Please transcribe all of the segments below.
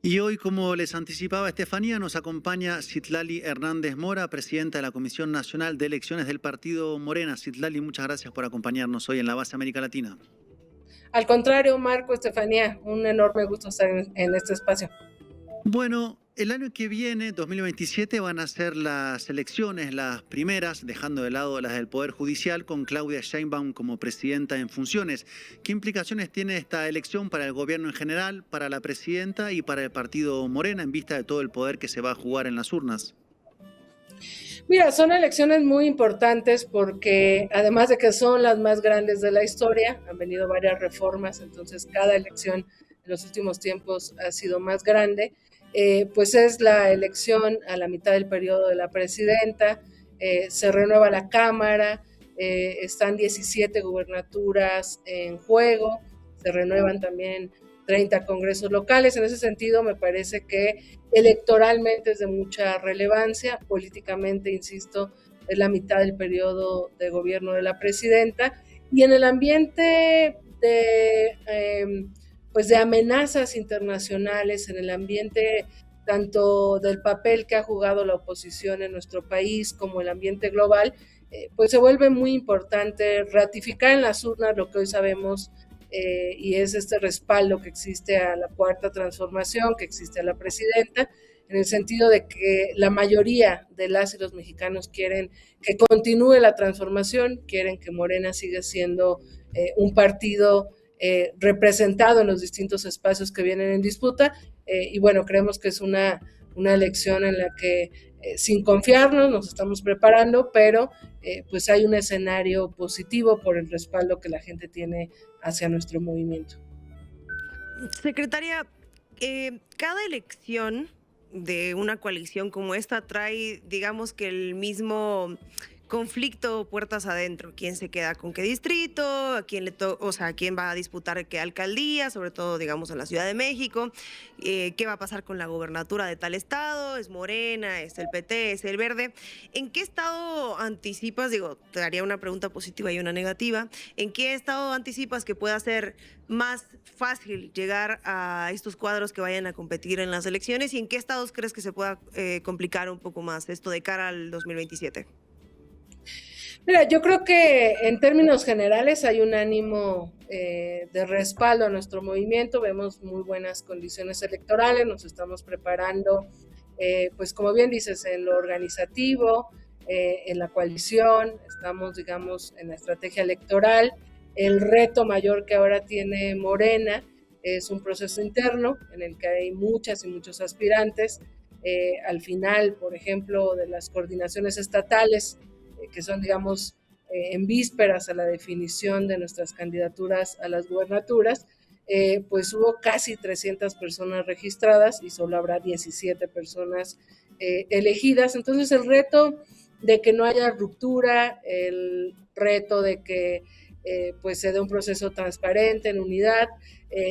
Y hoy, como les anticipaba Estefanía, nos acompaña Citlali Hernández Mora, presidenta de la Comisión Nacional de Elecciones del Partido Morena. Citlali, muchas gracias por acompañarnos hoy en la Base América Latina. Al contrario, Marco, Estefanía, un enorme gusto estar en este espacio. Bueno, el año que viene, 2027, van a ser las elecciones, las primeras, dejando de lado las del Poder Judicial, con Claudia Sheinbaum como presidenta en funciones. ¿Qué implicaciones tiene esta elección para el gobierno en general, para la presidenta y para el Partido Morena en vista de todo el poder que se va a jugar en las urnas? Mira, son elecciones muy importantes porque además de que son las más grandes de la historia, han venido varias reformas, entonces cada elección en los últimos tiempos ha sido más grande, pues es la elección a la mitad del periodo de la presidenta, se renueva la Cámara, están 17 gubernaturas en juego, se renuevan también 30 congresos locales. En ese sentido, me parece que electoralmente es de mucha relevancia, políticamente, insisto, es la mitad del periodo de gobierno de la presidenta, y en el ambiente pues de amenazas internacionales, en el ambiente tanto del papel que ha jugado la oposición en nuestro país como el ambiente global, pues se vuelve muy importante ratificar en las urnas lo que hoy sabemos, y es este respaldo que existe a la cuarta transformación, que existe a la presidenta, en el sentido de que la mayoría de las y los mexicanos quieren que continúe la transformación, quieren que Morena siga siendo un partido representado en los distintos espacios que vienen en disputa, y bueno, creemos que es una elección en la que sin confiarnos nos estamos preparando, pero pues hay un escenario positivo por el respaldo que la gente tiene hacia nuestro movimiento. Secretaria, cada elección de una coalición como esta trae, digamos que el mismo conflicto puertas adentro. ¿Quién se queda con qué distrito? ¿A quién o sea, quién va a disputar qué alcaldía? Sobre todo, digamos, en la Ciudad de México. ¿Qué va a pasar con la gobernatura de tal estado? ¿Es Morena? ¿Es el PT? ¿Es el Verde? ¿En qué estado anticipas? Digo, te daría una pregunta positiva y una negativa. ¿En qué estado anticipas que pueda ser más fácil llegar a estos cuadros que vayan a competir en las elecciones? ¿Y en qué estados crees que se pueda complicar un poco más esto de cara al 2027? Mira, yo creo que en términos generales hay un ánimo de respaldo a nuestro movimiento, vemos muy buenas condiciones electorales, nos estamos preparando, pues como bien dices, en lo organizativo, en la coalición, estamos, digamos, en la estrategia electoral. El reto mayor que ahora tiene Morena es un proceso interno en el que hay muchas y muchos aspirantes. Al final, por ejemplo, de las coordinaciones estatales, que son, digamos, en vísperas a la definición de nuestras candidaturas a las gubernaturas, pues hubo casi 300 personas registradas y solo habrá 17 personas elegidas. Entonces el reto de que no haya ruptura, el reto de que pues se dé un proceso transparente, en unidad,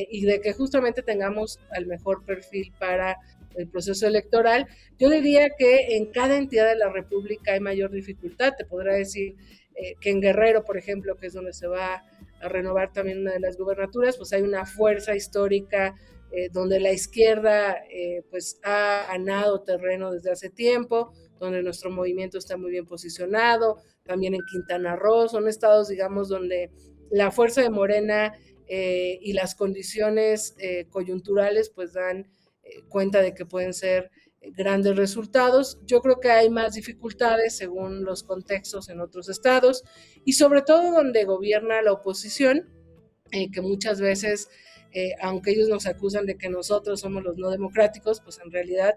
y de que justamente tengamos al mejor perfil para el proceso electoral. Yo diría que en cada entidad de la República hay mayor dificultad. Te podrá decir que en Guerrero, por ejemplo, que es donde se va a renovar también una de las gubernaturas, pues hay una fuerza histórica donde la izquierda pues ha ganado terreno desde hace tiempo, donde nuestro movimiento está muy bien posicionado, también en Quintana Roo, son estados, digamos, donde la fuerza de Morena y las condiciones coyunturales pues dan cuenta de que pueden ser grandes resultados. Yo creo que hay más dificultades según los contextos en otros estados y sobre todo donde gobierna la oposición, que muchas veces, aunque ellos nos acusan de que nosotros somos los no democráticos, pues en realidad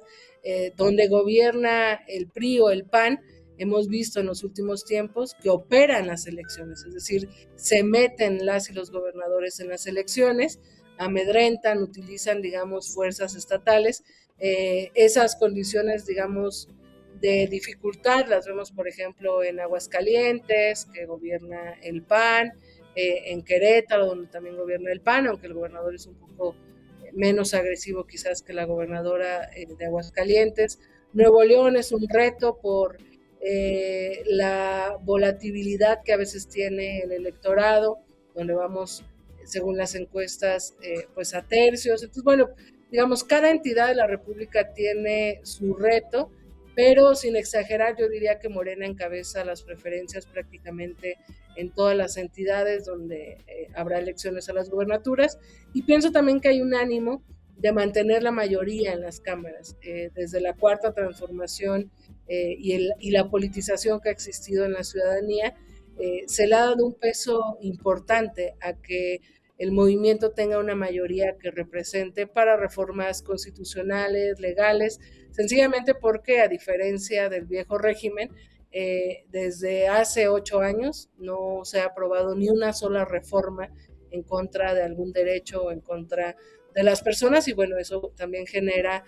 donde gobierna el PRI o el PAN, hemos visto en los últimos tiempos que operan las elecciones, es decir, se meten las y los gobernadores en las elecciones, amedrentan, utilizan, digamos, fuerzas estatales. Esas condiciones, digamos, de dificultad las vemos, por ejemplo, en Aguascalientes, que gobierna el PAN, en Querétaro, donde también gobierna el PAN, aunque el gobernador es un poco menos agresivo quizás que la gobernadora de Aguascalientes. Nuevo León es un reto por la volatilidad que a veces tiene el electorado, donde vamos, según las encuestas, pues a tercios. Entonces, bueno, digamos, cada entidad de la República tiene su reto, pero sin exagerar, yo diría que Morena encabeza las preferencias prácticamente en todas las entidades donde habrá elecciones a las gubernaturas, y pienso también que hay un ánimo de mantener la mayoría en las cámaras, desde la Cuarta Transformación y la politización que ha existido en la ciudadanía, se le ha dado un peso importante a que el movimiento tenga una mayoría que represente para reformas constitucionales, legales, sencillamente porque, a diferencia del viejo régimen, desde hace 8 años no se ha aprobado ni una sola reforma en contra de algún derecho o en contra de las personas, y bueno, eso también genera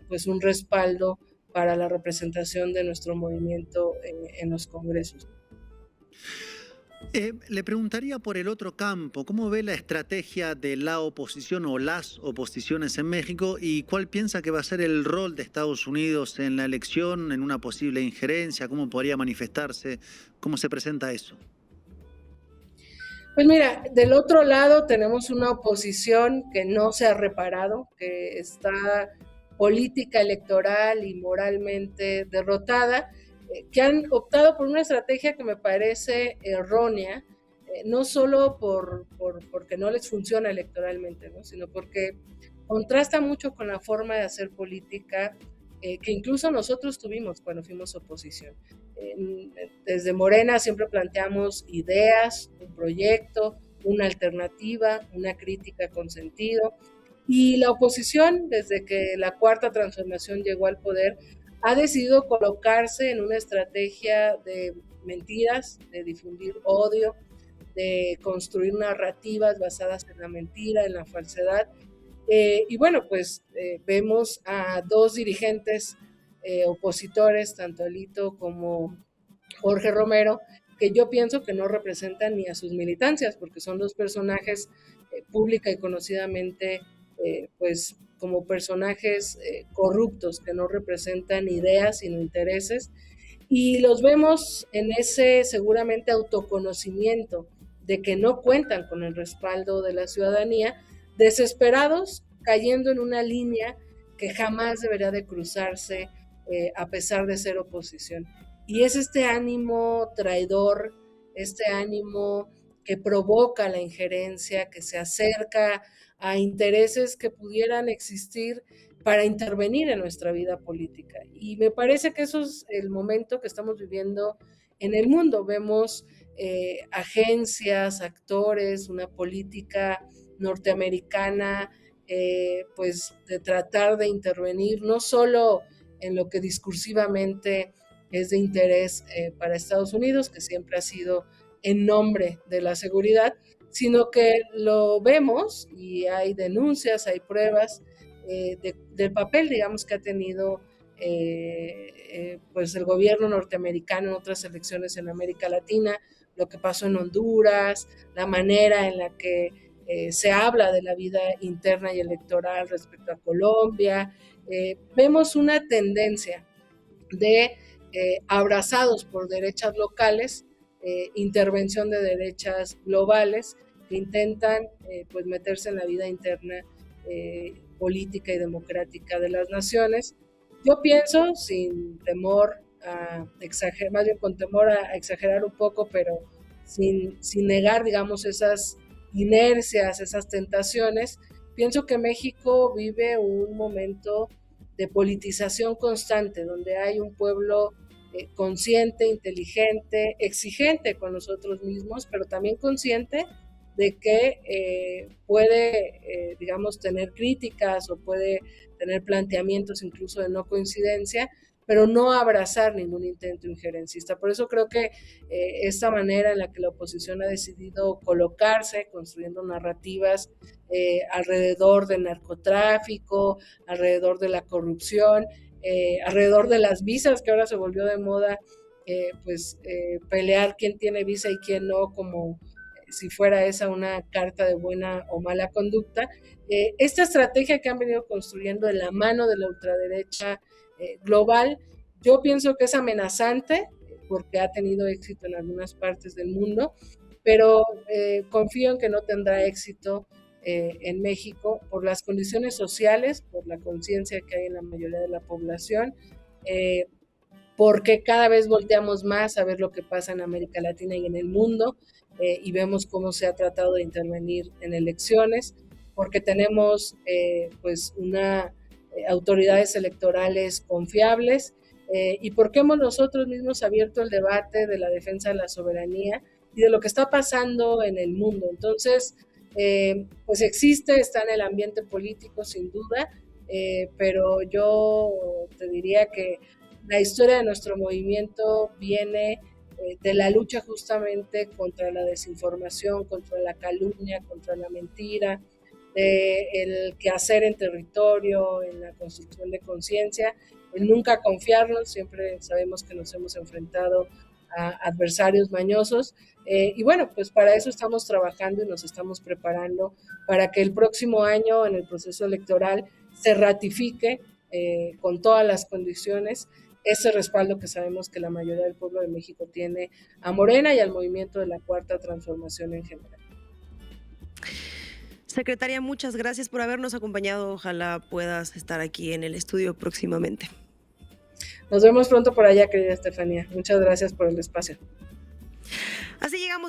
pues un respaldo para la representación de nuestro movimiento en los congresos. Le preguntaría por el otro campo, ¿cómo ve la estrategia de la oposición o las oposiciones en México y cuál piensa que va a ser el rol de Estados Unidos en la elección, en una posible injerencia? ¿Cómo podría manifestarse? ¿Cómo se presenta eso? Pues mira, del otro lado tenemos una oposición que no se ha reparado, que está política, electoral y moralmente derrotada, que han optado por una estrategia que me parece errónea, no solo porque no les funciona electoralmente, ¿no? Sino porque contrasta mucho con la forma de hacer política que incluso nosotros tuvimos cuando fuimos oposición. Desde Morena siempre planteamos ideas, un proyecto, una alternativa, una crítica con sentido, y la oposición, desde que la Cuarta Transformación llegó al poder, ha decidido colocarse en una estrategia de mentiras, de difundir odio, de construir narrativas basadas en la mentira, en la falsedad. Y bueno, pues vemos a dos dirigentes opositores, tanto Alito como Jorge Romero, que yo pienso que no representan ni a sus militancias, porque son dos personajes pública y conocidamente pues como personajes corruptos que no representan ideas sino intereses, y los vemos en ese seguramente autoconocimiento de que no cuentan con el respaldo de la ciudadanía, desesperados, cayendo en una línea que jamás debería de cruzarse a pesar de ser oposición. Y es este ánimo traidor, este ánimo que provoca la injerencia, que se acerca a intereses que pudieran existir para intervenir en nuestra vida política. Y me parece que eso es el momento que estamos viviendo en el mundo. Vemos agencias, actores, una política norteamericana, pues de tratar de intervenir no solo en lo que discursivamente es de interés para Estados Unidos, que siempre ha sido en nombre de la seguridad, sino que lo vemos y hay denuncias, hay pruebas del papel, digamos, que ha tenido pues el gobierno norteamericano en otras elecciones en América Latina, lo que pasó en Honduras, la manera en la que se habla de la vida interna y electoral respecto a Colombia. Vemos una tendencia de abrazados por derechas locales, intervención de derechas globales que intentan pues meterse en la vida interna política y democrática de las naciones. Yo pienso, sin temor a exagerar, más bien con temor a exagerar un poco, pero sin negar, digamos, esas inercias, esas tentaciones, pienso que México vive un momento de politización constante, donde hay un pueblo consciente, inteligente, exigente con nosotros mismos, pero también consciente de que puede, digamos, tener críticas o puede tener planteamientos incluso de no coincidencia, pero no abrazar ningún intento injerencista. Por eso creo que esta manera en la que la oposición ha decidido colocarse, construyendo narrativas alrededor del narcotráfico, alrededor de la corrupción, alrededor de las visas, que ahora se volvió de moda, pelear quién tiene visa y quién no, como si fuera esa una carta de buena o mala conducta. Esta estrategia que han venido construyendo de la mano de la ultraderecha global, yo pienso que es amenazante porque ha tenido éxito en algunas partes del mundo, pero confío en que no tendrá éxito en México por las condiciones sociales, por la conciencia que hay en la mayoría de la población, porque cada vez volteamos más a ver lo que pasa en América Latina y en el mundo, y vemos cómo se ha tratado de intervenir en elecciones, porque tenemos pues autoridades electorales confiables, y porque hemos nosotros mismos abierto el debate de la defensa de la soberanía y de lo que está pasando en el mundo. Entonces, pues está en el ambiente político sin duda, pero yo te diría que la historia de nuestro movimiento viene de la lucha justamente contra la desinformación, contra la calumnia, contra la mentira, el quehacer en territorio, en la construcción de conciencia, el nunca confiarnos, siempre sabemos que nos hemos enfrentado a adversarios mañosos, y bueno, pues para eso estamos trabajando y nos estamos preparando para que el próximo año en el proceso electoral se ratifique con todas las condiciones ese respaldo que sabemos que la mayoría del pueblo de México tiene a Morena y al movimiento de la Cuarta Transformación en general. Secretaria, muchas gracias por habernos acompañado. Ojalá puedas estar aquí en el estudio próximamente. Nos vemos pronto por allá, querida Estefanía. Muchas gracias por el espacio. Así llegamos